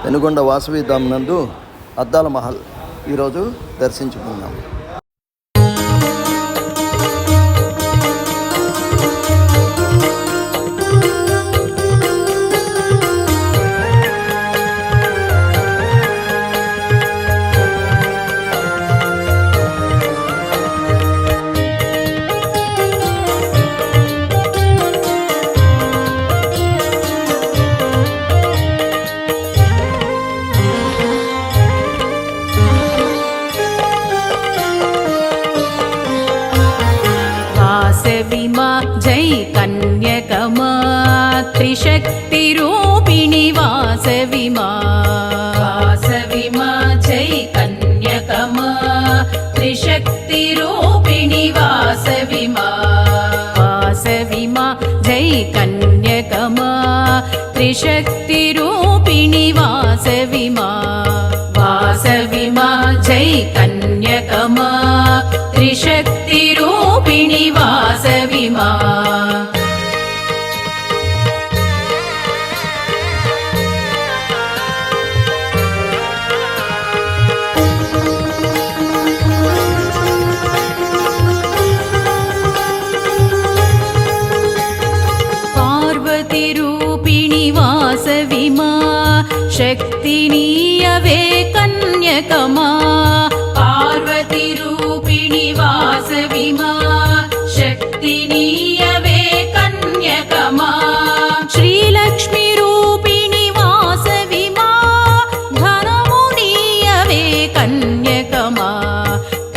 పెనుగొండ వాసవి ధామ్ నందు అద్దాల మహల్ ఈరోజు దర్శించుకున్నాం. जय कन्यकमा त्रिशक्तिरूपिणि वासविमा जय कन्यकमा त्रिशक्तिरूपिणि वासविमा जय कन्यकमा त्रिशक्तिरूपिणि वासविमा जय कन्यकमा त्रिशक्तिरूपिणि वासविमा पार्वतीरूपिणि वासविमा शक्तिनीयवे कन्यकमा पार्वतीरूपिणि वासविमा शक्तिनीयवे कन्यकमा श्रीलक्ष्मीरूपिणि वासविमा धनमुनीयवे कन्यकमा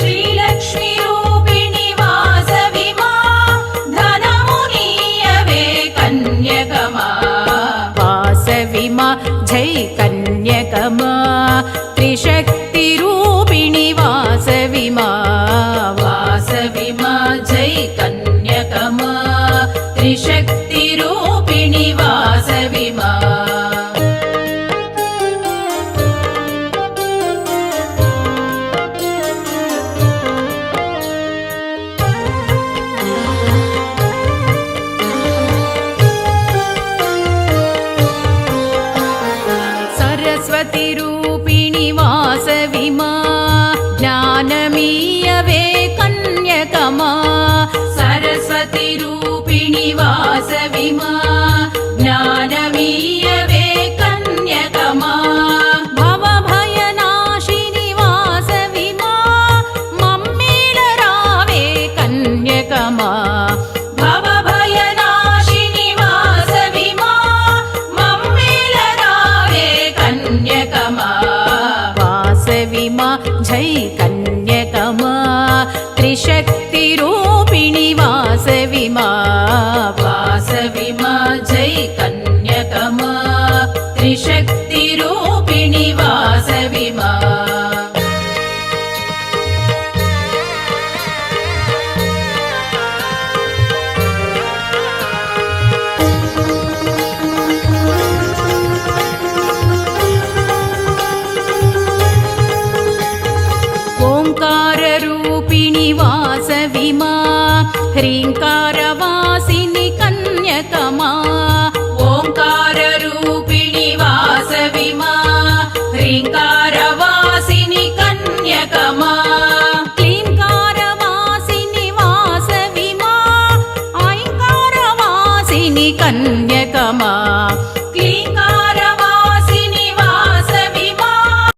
श्रीलक्ष्मीरूपिणि वासविमा धनमुनीयवे कन्यकमा वासविमा जय कन्यकमा त्रिशक्तिरूपिणि वासविमा जय कन्यकमा त्रिशक्तिरूपिणि वासविमा सरस्वतीरूपिणि वासविमा ज्ञानमीयवे कन्यकमा सरस्वतीरूपिणि वासविमा ज्ञानमीयवे कन्यकमा भवभयनाशिनि वासविमा मम्मीलरावे कन्यकमा भवभयनाशिनि वासविमा मम्मीलरावे कन्यकमा वासविमा जय कन्यकमा त्रिशक्तिरूपिणि वासविमा जय कन्यकमा त्रिशक्तिरूपिणि वासविमा ओंकाररूपिणि वासविमा ह्रीङ्कारवासिनि कन्यकमा ओंकाररूपिणि वासविमा ह्रीङ्कारवासिनि कन्यकमा क्लीङ्कारवासिनि वासविमा ऐङ्कारवासिनि कन्यकमा